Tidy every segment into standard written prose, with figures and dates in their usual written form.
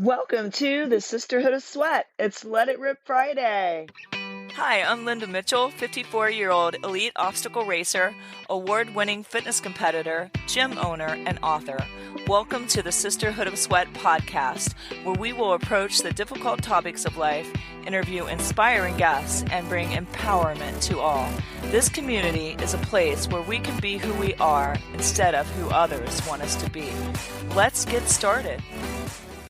Welcome to the Sisterhood of Sweat. It's Let It Rip Friday. Hi, I'm Linda Mitchell, 54-year-old elite obstacle racer, award-winning fitness competitor, gym owner, and author. Welcome to the Sisterhood of Sweat podcast, where we will approach the difficult topics of life, interview inspiring guests, and bring empowerment to all. This community is a place where we can be who we are instead of who others want us to be. Let's get started.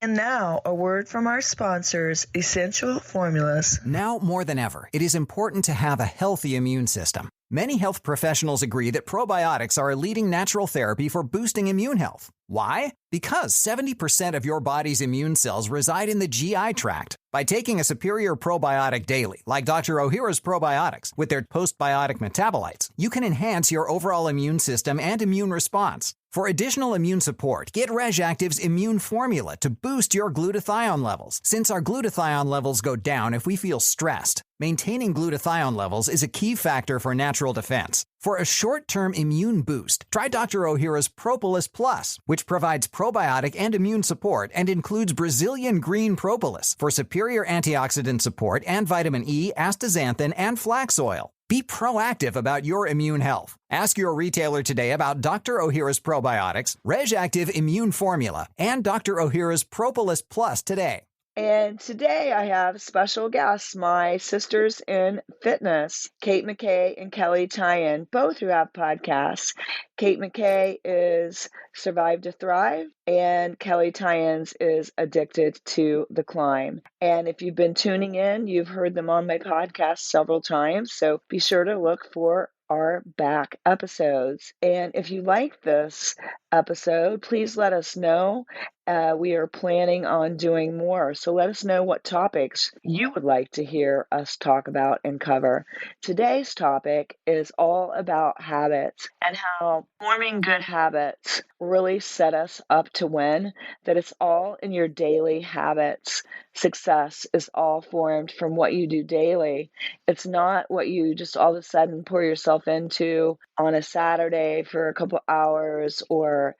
And now, a word from our sponsors, Essential Formulas. Now more than ever, it is important to have a healthy immune system. Many health professionals agree that probiotics are a leading natural therapy for boosting immune health. Why? Because 70% of your body's immune cells reside in the GI tract. By taking a superior probiotic daily, like Dr. Ohhira's probiotics, with their postbiotic metabolites, you can enhance your overall immune system and immune response. For additional immune support, get RegActive's Immune Formula to boost your glutathione levels, since our glutathione levels go down if we feel stressed. Maintaining glutathione levels is a key factor for natural defense. For a short-term immune boost, try Dr. Ohhira's Propolis Plus, which provides probiotic and immune support and includes Brazilian green propolis for superior antioxidant support and vitamin E, astaxanthin, and flax oil. Be proactive about your immune health. Ask your retailer today about Dr. Ohhira's probiotics, RegActive Immune Formula, and Dr. Ohhira's Propolis Plus today. And today I have special guests, my sisters in fitness, Kate McKay and Kelly Tyan, both who have podcasts. Kate McKay is Survive to Thrive, and Kelly Tyans is Addicted to the Climb. And if you've been tuning in, you've heard them on my podcast several times, so be sure to look for our back episodes. And if you like this episode, please let us know. We are planning on doing more, so let us know what topics you would like to hear us talk about and cover. Today's topic is all about habits and how forming good habits really set us up to win, that it's all in your daily habits. Success is all formed from what you do daily. It's not what you just all of a sudden pour yourself into on a Saturday for a couple hours, or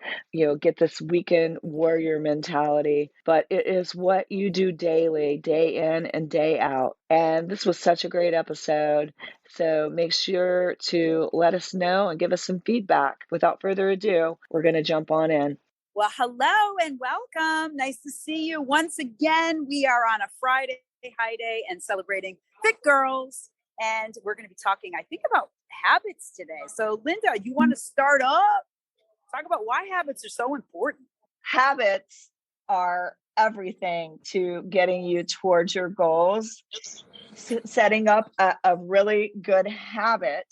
get this weekend warrior mentality, but it is what you do daily, day in and day out. And this was such a great episode. So make sure to let us know and give us some feedback. Without further ado, we're going to jump on in. Well, hello and welcome. Nice to see you once again. We are on a Friday high day and celebrating Fit Girls. And we're going to be talking, I think, about habits today. So, Linda, you want to start up? Talk about why habits are so important. Habits are everything to getting you towards your goals. Setting up a really good habit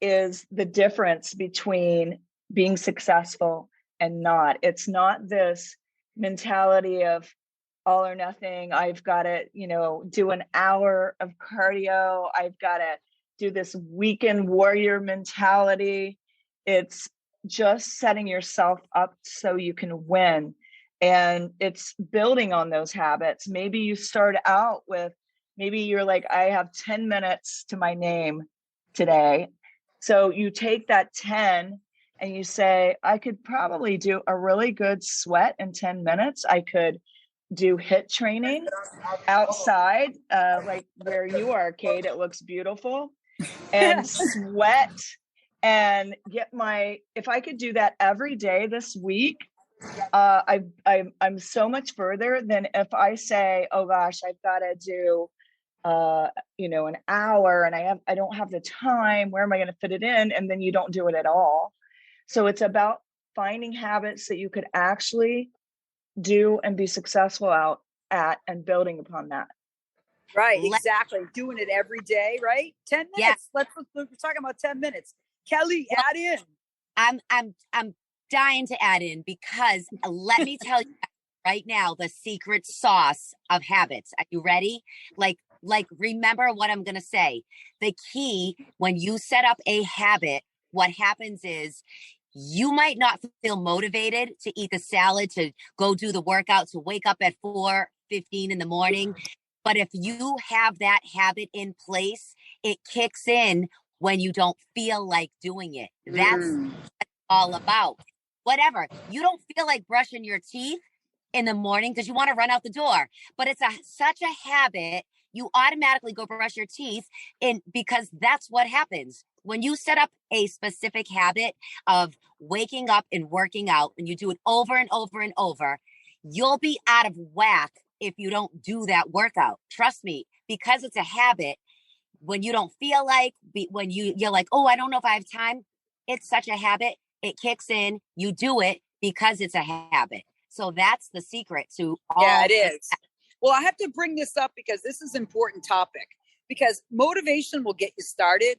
is the difference between being successful and not. It's not this mentality of all or nothing. I've got to, do an hour of cardio. I've got to do this weekend warrior mentality. It's just setting yourself up so you can win. And it's building on those habits. Maybe you start out with, maybe you're like, I have 10 minutes to my name today. So you take that 10 and you say, I could probably do a really good sweat in 10 minutes. I could do HIIT training outside, like where you are, Kate. It looks beautiful. And sweat and get if I could do that every day this week, I'm so much further than if I say, oh gosh, I've got to do an hour and I don't have the time. Where am I going to fit it in? And then you don't do it at all. So it's about finding habits that you could actually do and be successful at and building upon that. Right, exactly. Doing it every day, right? 10 minutes. Yeah. We're talking about 10 minutes. Kelly, add in. I'm dying to add in, because let me tell you right now the secret sauce of habits. Are you ready? Like remember what I'm going to say. The key, when you set up a habit, what happens is you might not feel motivated to eat the salad, to go do the workout, to wake up at 4:15 in the morning. But if you have that habit in place, it kicks in when you don't feel like doing it. That's what it's all about. Whatever. You don't feel like brushing your teeth, in the morning because you want to run out the door. But it's such a habit. You automatically go brush your teeth because that's what happens. When you set up a specific habit of waking up and working out and you do it over and over and over, you'll be out of whack if you don't do that workout. Trust me, because it's a habit. When you don't feel like, when you're like, oh, I don't know if I have time. It's such a habit. It kicks in. You do it because it's a habit. So that's the secret to all. Yeah, it is. Well, I have to bring this up because this is an important topic, because motivation will get you started,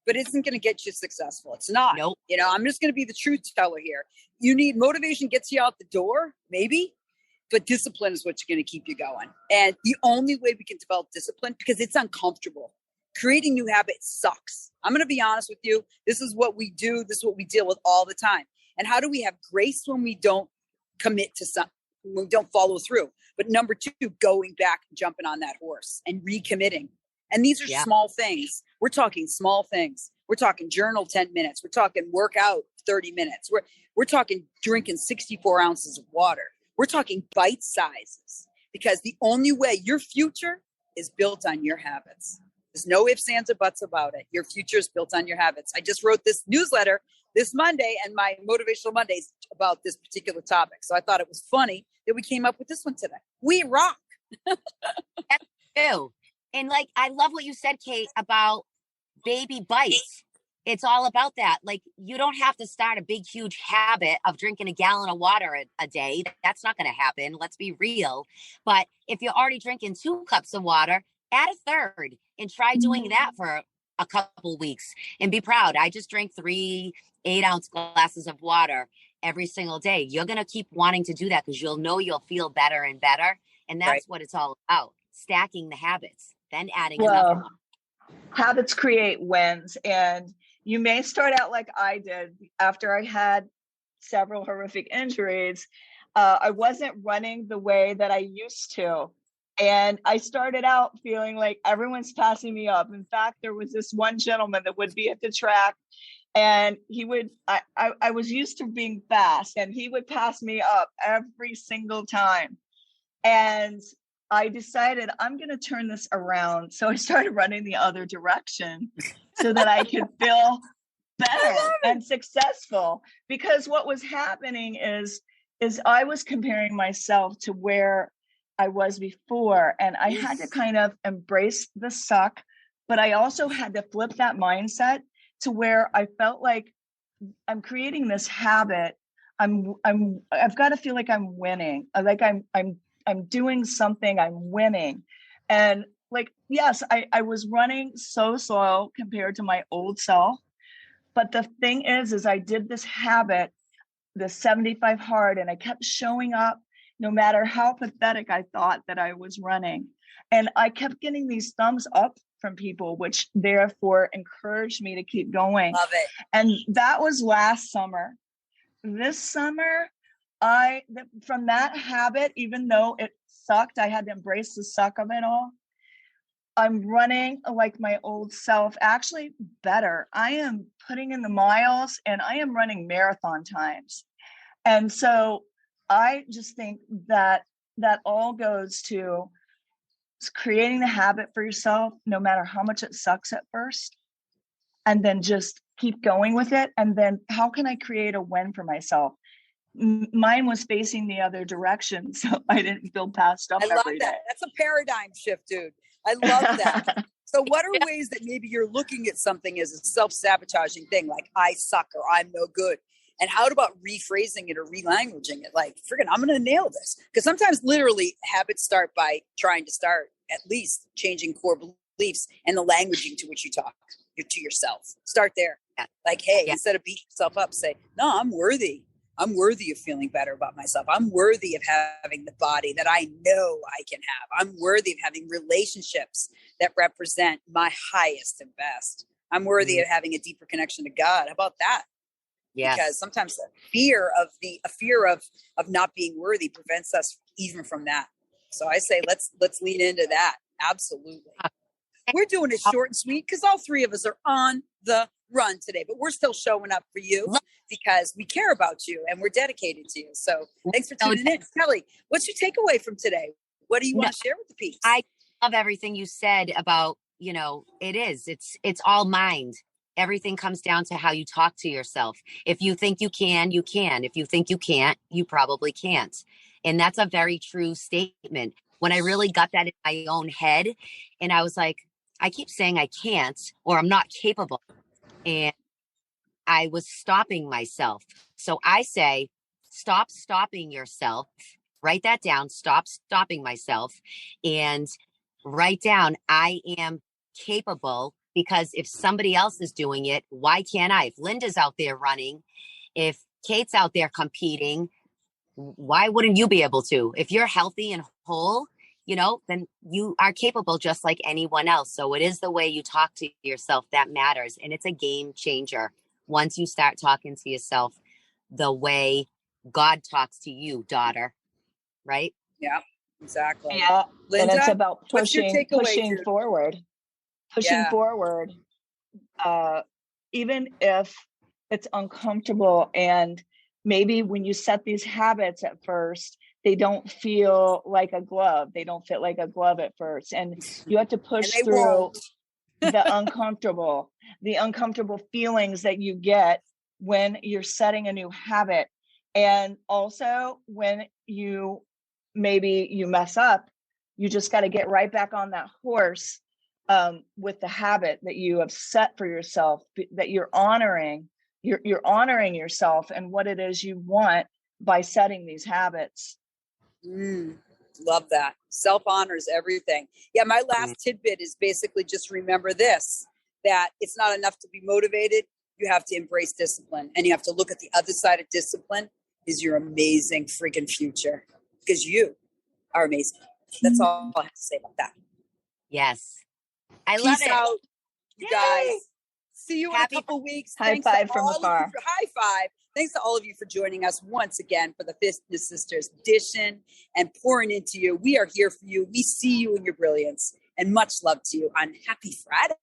but it isn't going to get you successful. It's not. Nope. You know, I'm just going to be the truth teller here. You need motivation, gets you out the door, maybe, but discipline is what's going to keep you going. And the only way we can develop discipline, because it's uncomfortable. Creating new habits sucks. I'm going to be honest with you. This is what we do. This is what we deal with all the time. And how do we have grace when we don't commit to something, when we don't follow through? But number two, going back and jumping on that horse and recommitting. And these are small things. We're talking small things. We're talking journal 10 minutes. We're talking workout 30 minutes. We're talking drinking 64 ounces of water. We're talking bite sizes, because the only way your future is built on your habits. There's no ifs, ands, or buts about it. Your future is built on your habits. I just wrote this newsletter this Monday and my Motivational Mondays about this particular topic. So I thought it was funny that we came up with this one today. We rock. That's true. And like, I love what you said, Kate, about baby bites. It's all about that. Like, you don't have to start a big, huge habit of drinking a gallon of water a day. That's not going to happen. Let's be real. But if you're already drinking 2 cups of water, add a third and try doing that for a couple weeks and be proud. I just drank 3 8-ounce glasses of water every single day. You're going to keep wanting to do that because you'll know you'll feel better and better. And that's what it's all about. Stacking the habits, then adding another one. Habits create wins. And you may start out like I did after I had several horrific injuries. I wasn't running the way that I used to. And I started out feeling like everyone's passing me up. In fact, there was this one gentleman that would be at the track, and he would, I was used to being fast, and he would pass me up every single time. And I decided I'm going to turn this around. So I started running the other direction so that I could feel better and successful. Because what was happening is I was comparing myself to where I was before, and I had to kind of embrace the suck, but I also had to flip that mindset to where I felt like I'm creating this habit. I've got to feel like I'm winning. Like I'm doing something, I'm winning. And like, yes, I was running so slow compared to my old self. But the thing is I did this habit, the 75 hard, and I kept showing up no matter how pathetic I thought that I was running. And I kept getting these thumbs up from people, which therefore encouraged me to keep going. Love it. And that was last summer. This summer, from that habit, even though it sucked, I had to embrace the suck of it all. I'm running like my old self, actually better. I am putting in the miles and I am running marathon times. And so I just think that all goes to creating the habit for yourself, no matter how much it sucks at first, and then just keep going with it. And then how can I create a win for myself? Mine was facing the other direction, so I didn't feel passed up. I love that. That's a paradigm shift, dude. I love that. So what are ways that maybe you're looking at something as a self-sabotaging thing, like I suck or I'm no good? And how about rephrasing it or relanguaging it? Like, friggin', I'm going to nail this. Because sometimes literally habits start by trying to start at least changing core beliefs and the languaging to which you talk to yourself. Start there. Like, hey, instead of beating yourself up, say, no, I'm worthy. I'm worthy of feeling better about myself. I'm worthy of having the body that I know I can have. I'm worthy of having relationships that represent my highest and best. I'm worthy of having a deeper connection to God. How about that? Yes. Because sometimes the fear of not being worthy prevents us even from that. So I say, let's lean into that. Absolutely. We're doing it short and sweet because all three of us are on the run today, but we're still showing up for you because we care about you and we're dedicated to you. So thanks for tuning in. Kelly, what's your takeaway from today? What do you want to share with the peeps? I love everything you said about, it's all mind. Everything comes down to how you talk to yourself. If you think you can, you can. If you think you can't, you probably can't. And that's a very true statement. When I really got that in my own head and I was like, I keep saying I can't or I'm not capable. And I was stopping myself. So I say, stop stopping yourself. Write that down. Stop stopping myself and write down, I am capable, because if somebody else is doing it, why can't I? If Linda's out there running, if Kate's out there competing, why wouldn't you be able to? If you're healthy and whole, then you are capable just like anyone else. So it is the way you talk to yourself that matters. And it's a game changer once you start talking to yourself the way God talks to you, daughter. Right? Yeah, exactly. Yeah. Linda, and it's about pushing dude? forward. Pushing forward. Even if it's uncomfortable, and maybe when you set these habits at first, they don't feel like a glove. They don't fit like a glove at first. And you have to push through the uncomfortable feelings that you get when you're setting a new habit. And also when you mess up, you just got to get right back on that horse with the habit that you have set for yourself, that you're honoring yourself and what it is you want by setting these habits. Love that. Self-honor is everything. Yeah, my last tidbit is basically just remember this, that it's not enough to be motivated. You have to embrace discipline, and you have to look at the other side of discipline is your amazing freaking future, because you are amazing. That's all I have to say about that. Yes. I love Peace it. out, you guys. See you in a couple weeks. High five from afar. High five. Thanks to all of you for joining us once again for the Fitness Sisters edition and pouring into you. We are here for you. We see you in your brilliance, and much love to you on Happy Friday.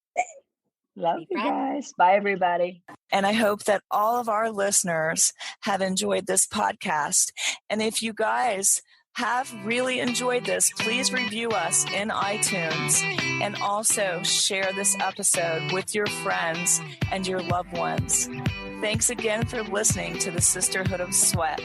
Love you guys. Bye, everybody. And I hope that all of our listeners have enjoyed this podcast. And if you guys have really enjoyed this, please review us in iTunes and also share this episode with your friends and your loved ones. Thanks again for listening to the Sisterhood of Sweat.